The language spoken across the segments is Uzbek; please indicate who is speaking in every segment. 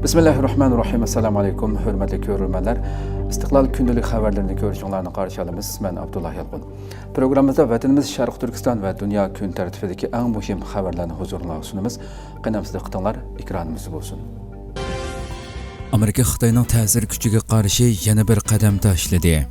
Speaker 1: Bismillahirrahmanirrahim. Assalamu alaykum. Hürmetli görürmenler. İstiklal günlük haberlerini görüşünlerini karşı alımız. Ben Abdullah Yalqın. Programımızda vatanımız Şarkı Türkistan ve dünya gün tertibindeki en mühim haberlerini huzuruna sunumuz. Qınamsızlı qıtanlar ekranımız olsun. Amerika Xitoyning ta'sir kuchiga qarshi yana bir qadam tashladi.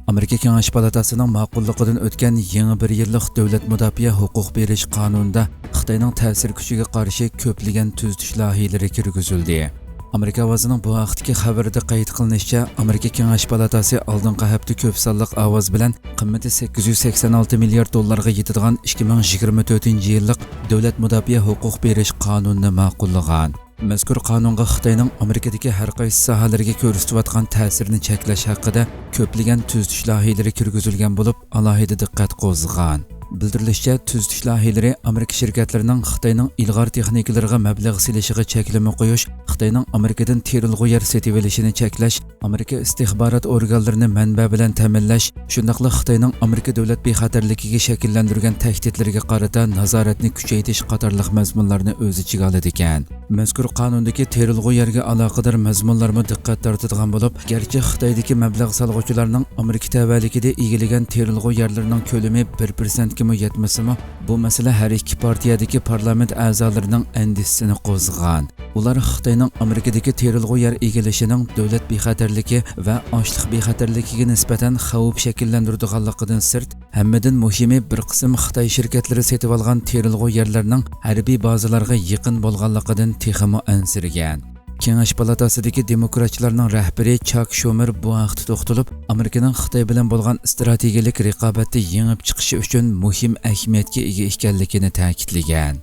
Speaker 1: Amerika Kengash palatasının ma'qulligidan o'tgan yangi bir yillik davlat mudofaa huquq berish qonunida Xitoyning ta'sir kuchiga qarshi ko'plagan tuzitish loyihalari kirgizildi. Amerika ovozining bu vaqtdagi xabarida qayd qilinishicha, Amerika Kengash palatasi oldingi hafta ko'p sonliq ovoz bilan qiymati 886 milliard dollarga yetadigan 2024-yillik davlat mudofaa huquq berish qonunini ma'qullagan. Mazkur qonunga Xitoyning Amerikadagi har qaysi sohalarga ko'rsatayotgan ta'sirini cheklash haqida ko'plagan tuzitish loyihalari kirgizilgan bo'lib, alohida diqqat qo'zg'agan. Bildirilishicha, tuzitish loyihalari Amerika shirkatlarining Xitoyning ilg'or texnikalariga mablag' silishiga cheklama qo'yish, Xitoyning Amerikadan terilg'u yer setib olishini cheklash, Amerika istixborot organlarini manba bilan ta'minlash, shundaqla Xitoyning Amerika davlat bexatarligiga shakllantirgan tahdidlarga qarata nazoratni kuchaytirish qatorliq mazmunlarni o'z ichiga oladi ekan. Mazkur qonundagi terilg'u yerga aloqador mazmunlarga diqqat tortadigan bo'lib, garchi Xitoydagi mablag' solg'uvchilarning Amerika tavalligida egillagan terilg'u yerlarining ko'lami 1% ga yetmasimi, bu masala har ikki partiyadagi parlament a'zolarining andisini qo'zg'agan. Ular Xitoyning Amerikadagi terilg'u yer egallashining davlat bexatarligi va ochliq bexatarligiga nisbatan xavf shakllantiradiganligidan sirt, hammadan muhimi bir qism Xitoy shirkatlari setib olgan terilg'u yerlarning harbiy bazalarga yaqin bo'lganligidan texmo ansirgan. Kengash palatasidagi demokratchilarning rahbari Chuck Schumer bu vaqtda to'xtalib, Amerikaning Xitoy bilan bo'lgan strategik raqobatda yengib chiqishi uchun muhim ahamiyatga ega ekanligini ta'kidlagan.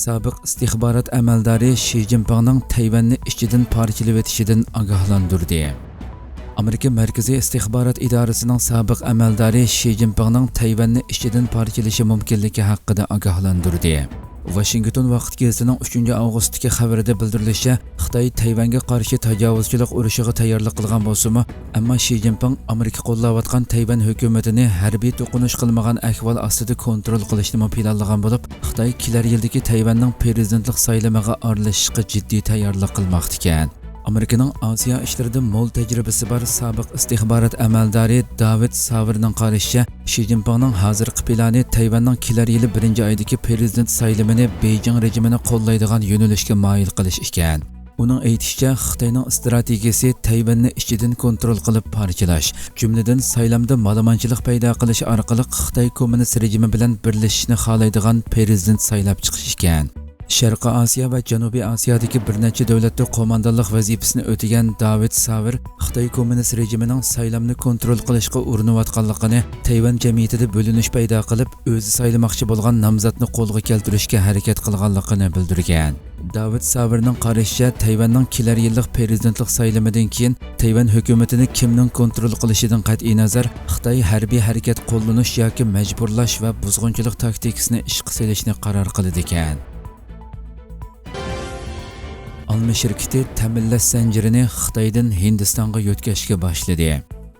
Speaker 1: Sobiq istixborot amaldori Shi Jinpingning Tayvanni ichidan parchalab o'tishidan ogohlantirdi. Amerika Markaziy istixborot idorasining sobiq amaldori Shi Jinpingning Tayvanni ichidan parchalashi mumkinligi haqida ogohlantirdi. Washington vaqt gazetining 3-avgustdagi xabarida bildirilishicha, Xitoy Tayvanga qarshi tajovuzchilik urushiga tayyorlik qilgan bo'lsa-mu, ammo Shi Jinping Amerika qo'llayotgan Tayvan hukumatini harbiy to'qinish qilmagan ahvol ostida kontrol qilishni planlagan bo'lib, Xitoy kelar yildagi Tayvanning prezidentlik saylamiga aralashishga jiddiy tayyorlik qilmoqda ekan. Amerikaning Osiyo ishlarida mo'l tajribasi bor sobiq istixborot amaldori David Saverning qarashicha, Shi Jinpingning hozirgi plani Tayvanning kelar yili 1-oydagi prezident saylamini Beijing rejimini qo'llaydigan yo'nalishga moyil qilish ekan. Uning aytishicha, Xitoyning strategiyasi Tayvanni ichidan kontrol qilib parchalash, jumladan saylamda ma'lumotchilik paydo qilish orqali Xitoy kommunist rejimi bilan birlashishni xohlaydigan prezident saylab chiqish ekan. Sharqiy Osiyo va Janubiy Osiyodagi bir necha davlatda qo'mondonlik vazifasini o'tagan David Saver Xitoy kommunist rejimining saylamni kontrol qilishga urinayotganligini, Tayvan jamiyatida bo'linish paydo qilib, o'zi saylamoqchi bo'lgan nomzodni qo'lga keltirishga harakat qilganligini bildirgan. David Saverning qarashicha, Tayvanning kelar yillik prezidentlik saylamidan keyin Tayvan hukumatini kimning kontrol qilishidan qat'iy nazar Xitoy harbiy harakat qo'llanish yoki majburlash va buzg'unchilik taktikasini ishga solishni qaror qildi ekan. Alma shirkati ta'minlash zanjirini Xitoydan Hindistonga yo'tkazishga boshladi.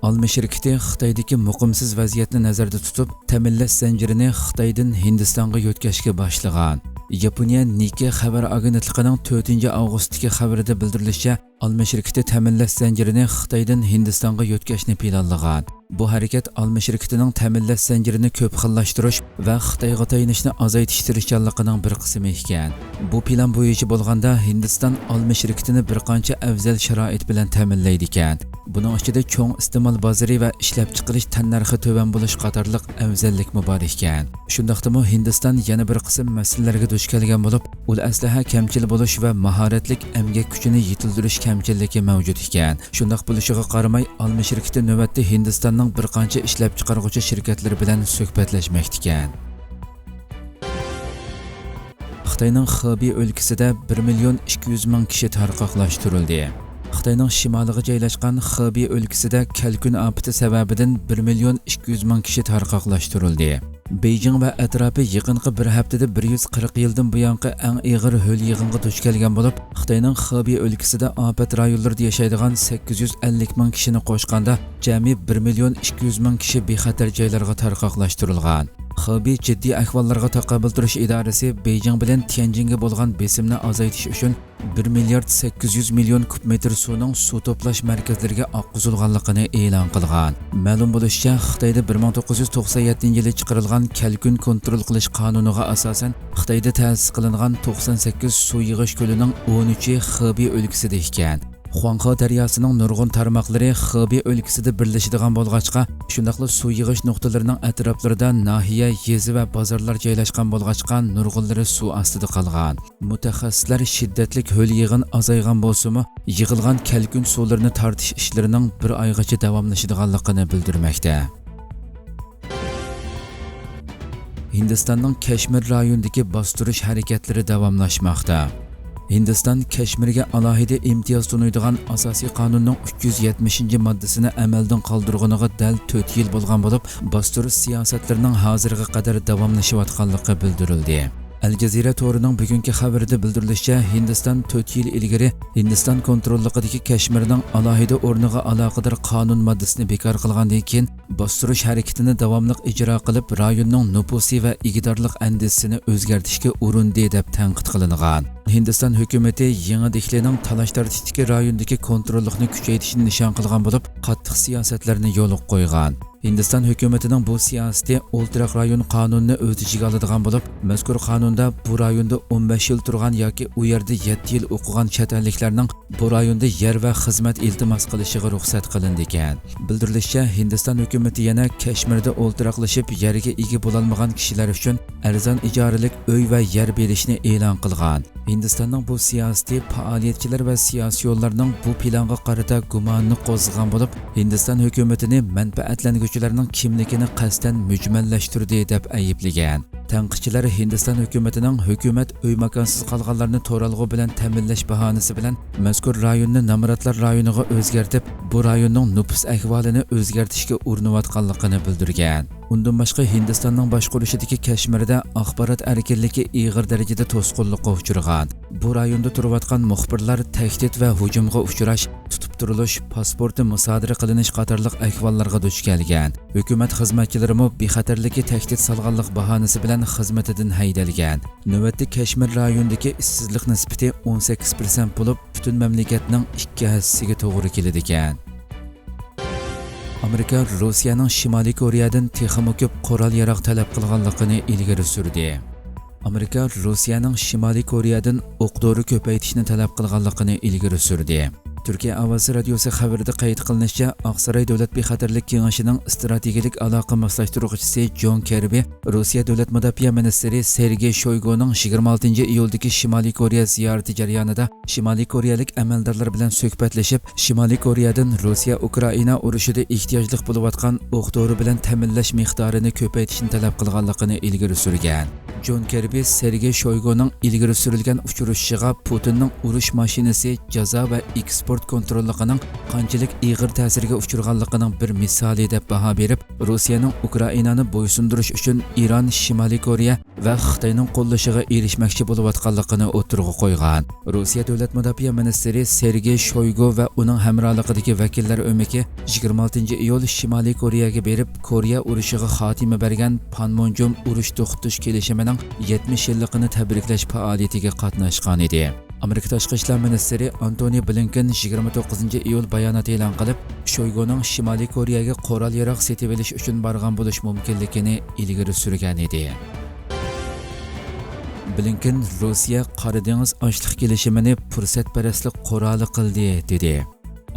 Speaker 1: Alma shirkati Xitoydagi muqimsiz vaziyatni nazarda tutib, ta'minlash zanjirini Xitoydan Hindistonga yo'tkazishga boshlagan. Yaponiya Nikkei xabar agentligining 4-avgustdagi xabarida bildirilishicha, Alma shirkati ta'minlash zanjirini Xitoydan Hindistonga yo'tkazishni planlagan. Bu harakat Alma shirkatining ta'minlash zanjirini ko'p xillashtirish va Xitoyga tayinishni azaytish tirishchanligining bir qismi ekan. Bu plan bo'yicha bo'lganda Hindiston Alma shirkatini bir qancha afzal sharoit bilan ta'minlaydi ekan. Buning ichida cho'ng iste'mol bozori va ishlab chiqarish tannarxi to'van bo'lish qatorliq afzallik bor ekan. Shundaqdimi Hindiston yana bir qism masalalarga duch kelgan bo'lib, ul aslaha kamchil bo'lish va mahoratlik emgak kuchini yetildirish kamchilligi mavjud ekan. Shundaq bo'lishiga qaramay, Alma shirkati navbatda Hindistonning bir qancha ishlab chiqaruvchi shirkatlari bilan suhbatlashmoqda ekan. Xitoyning Xibey o'lkasida 1.200.000 kishi tarqoqlashtirildi. Xitoyning shimoliga joylashgan Xibey o'lkasida kalkun ofati sababidan 1.200.000 kishi tarqoqlashtirildi. Beijing va atrofi yaqinqi bir haftada 140 yildan buyongi eng og'ir ho'l yig'inga duch kelgan bo'lib, Xitoyning Xibey o'lkasida ofat rayonlarida yashaydigan 850 ming kishini qo'shganda jami 1.200.000 kishi bexatar joylarga tarqoqlashtirilgan. Xibey jiddiy ahvollarga taqobil turish idorasi Beijing bilan Tianjinga bo'lgan besimni azaytish uchun 1 milliard 800 million kub metr suvning suv to'plash markazlariga oqqizilganligini e'lon qilgan. Ma'lum bo'lishicha, Xitoyda 1997-yili chiqarilgan Kalkun kontrol qilish qonuniga asosan Xitoyda ta'sis qilingan 98 suv yig'ish ko'lining 13i Xibey o'lkasida ekan. Xuanxo daryosining nurg'un tarmoqlari Xibey o'lkasida birlashadigan bo'lg'achqa, shundaqla suv yig'ish nuqtalarining atroflarida nahiya, yezi va bozorlar joylashgan bo'lg'achqa nurg'unlari suv ostida qolgan. Mutaxassislar shiddatli ho'l yig'in azaygan bo'lsa-mu, yig'ilgan kalkun suvlarini tortish ishlarining bir oygacha davomlashadiganligini bildirmoqda. Hindistonning Kashmir rayonidagi bostirish harakatlari davomlashmoqda. Hindiston Kashmirga alohida imtiyoz sunuydigan asosiy qonunning 370-moddasini amaldan qoldirganiga dal 4 yil bo'lgan bo'lib, bostirish siyosatlarining hozirga qadar davomlashayotganligi bildirildi. Al Jazeera to'rining bugungi xabarida bildirilishicha, Hindiston 4 yil ilgari Hindiston kontrolligidagi Kashmirning alohida o'rniga aloqador qonun moddasini bekor qilgandan keyin bostirish harakatini davomli ijro qilib, rayonning nufusi va igidorlik andisini o'zgartirishga urindi deb tanqid qilingan. Hindiston hukumati yangi Dehlining talash tartishdagi rayondagi kontrollikni kuchaytirishni nishon qilgan bo'lib, qattiq siyosatlarni yo'lga qo'ygan. Hindiston hukumatining bu siyosati o'ltiraq rayon qonunini o'z ichiga oladigan bo'lib, mazkur qonunda bu rayonda 15 yil turgan yoki u yerda 7 yil o'qigan chet elliklarning bu rayonda yer va xizmat iltimos qilishiga ruxsat qilindi ekan. Bildirilishicha, Hindiston hukumati yana Kashmirda o'ltiraqlashib yerga ega bo'lolmagan kishilar uchun arzon ijoralik uy va yer berishni e'lon qilgan. Hindistonning bu siyosati faoliyatchilar va siyosiyonlarning bu planga qarata gumonni qo'zg'agan bo'lib, Hindiston hukumatini manfaatlanuvchilarning kimligini qasddan mujmallashtirdi deb ayblagan. Tanqidchilar Hindiston hukumatining hukumat uy makonsiz qolganlarni to'ralg'u bilan ta'minlash bahonasi bilan mazkur rayonni Namratlar rayoniga o'zgartib, bu rayonning nufus ahvolini o'zgartirishga urinayotganligini bildirgan. Undan boshqa Hindistonning boshqarishidagi Kashmirda axborot erkinligi og'ir darajada to'sqinlikka uchragan. Bu rayonda turayotgan muxbirlar tahdid va hujumga uchrash, tutib turilish, pasporti musodara qilinish qatorliq ahvollarga duch kelgan. Hukumat xizmatchilari bexatarligi tahdid solganlik bahonasi bilan xizmatidan haydalgan. Navbatda Kashmir rayonidagi ishsizlik nisbati 18% bo'lib, butun mamlakatning 2 hissasiga to'g'ri keladi ekan. Amerika Rossiyaning Shimoliy Koreyadan texnik ko'p qurol-yarog' talab qilganligini ilgari surdi. Amerika Rossiyaning Shimoliy Koreyadan o'q-dori ko'paytirishni talab qilganligini ilgari surdi. Turkiya Ovozi radiosi xabarida qayd qilinishicha, Oqsaroy Davlat bexatarlik kengashining strategik aloqa maslahatchisi Jon Kerbi, Rossiya Davlat mudofaa ministri Sergey Shoyguning 26-iyuldagi Shimoliy Koreya ziyorati jarayonida Shimoliy koreyalik amaldorlar bilan suhbatlashib, Shimoliy Koreyadan Rossiya-Ukraina urushida ehtiyojli bo'layotgan o'q-dori bilan ta'minlash miqdorini ko'paytirishni talab qilganligini ilgari surgan. Jon Kerbi Sergey Shoyguning ilgari surilgan uchirishiga Putinning urush mashinasi jazo va eksport kontrolligining qanchalik og'ir ta'sirga uchraganligining bir misoli deb baho berib, Rossiyaning Ukrainani bo'ysundirish uchun Iran, Shimoliy Koreya va Xitoyning qo'llashiga erishmoqchi bo'layotganligini o'tirg'i qo'ygan. Rossiya Davlat mudofaa ministri Sergey Shoygu va uning hamrohligidagi vakillar o'miki 26-iyul Shimoliy Koreyaga berib, Koreya urushiga xotima bergan Panmunjom urush to'xtatish kelishimining 70 yilligini tabriklash faoliyatiga qatnashgan edi. Amerika Tashqi ishlar ministri Antony Blinken 29-iyul bayonot e'lon qilib, Shoyguning Shimoliy Koreyaga qurol-yarog' setib olish uchun borgan bo'lish mumkinligini ilgari surgan edi. Blinken Rossiya Qora dengiz ochliq kelishimini fursatparastlik quroli qildi dedi.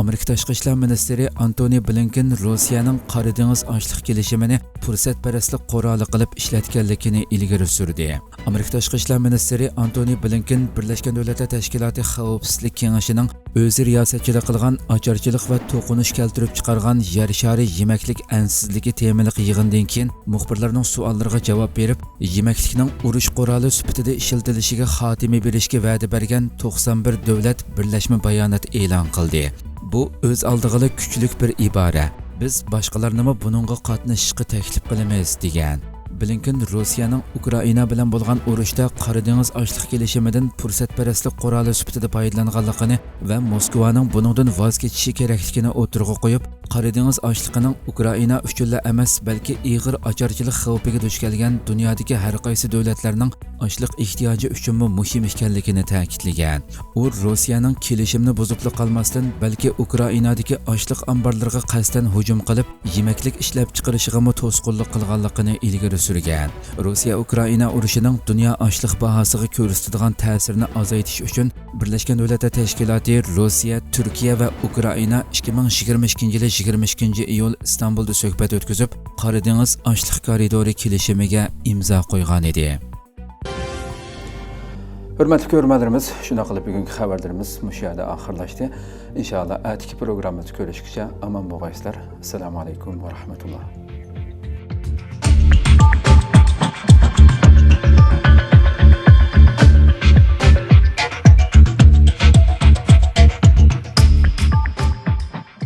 Speaker 1: Amerika Tashqi ishlar ministri Antony Blinken Rossiyaning Qora dengiz ochliq kelishimini fursatparastlik quroli qilib ishlatganligini ilgari surdi. Amerika Tashqi ishlar ministri Antony Blinken Birlashgan Davlatlar Tashkiloti Xavfsizlik kengashining o'zi riyosatchilik qilgan ocharchilik va to'qinish keltirib chiqargan yer shari yemaklik ansizligi temalik yig'indan keyin muxbirlarning savollariga javob berib, yemaklikning urush quroli sifatida ishlatilishiga xotima berishga va'da bergan 91 davlat birlashma bayonot e'lon qildi. Bu o'z oldig'ida kuchlik bir ibora. Biz boshqalarni buningga qatnashishga taklif qilamiz degan. Blinken Rossiyaning Ukraina bilan bo'lgan urushda Qora dengiz ochliq kelishimidan fursatparastlik quroli sifatida foydalanganligini va Moskvaning buningdan voz kechishi kerakligini o'tirg'i qo'yib, Qora dengiz ochliqining Ukraina uchunla emas, balki ig'ir ocharchilik xavfiga duch kelgan dunyodagi har qaysi davlatlarning ochliq ehtiyoji uchun muhim ekanligini ta'kidlagan. U Rossiyaning kelishimni buzib qolmasdan, balki Ukrainadagi ochliq omborlariga qasddan hujum qilib, yemaklik ishlab chiqarishiga to'sqinlik qilganligini ilgari surgan. Rossiya Ukraina urushining dunyo ochliq bahosiga ko'rsatadigan ta'sirini azaytish uchun Birlashgan Davlatlar Tashkiloti Rossiya, Turkiya va Ukraina 2022-yil 22-iyul İstanbulda suhbat o'tkazib, Qora dengiz ochliq koridori kelishimiga imzo qo'ygan edi. Hurmatli ko'ruvchilarimiz, shuna qilib bugungi xabarlarimiz mush yerda oxirlashdi. Inshaalloh atiki programmada ko'rishguncha omon bo'linglar. Assalomu alaykum va rahmatulloh.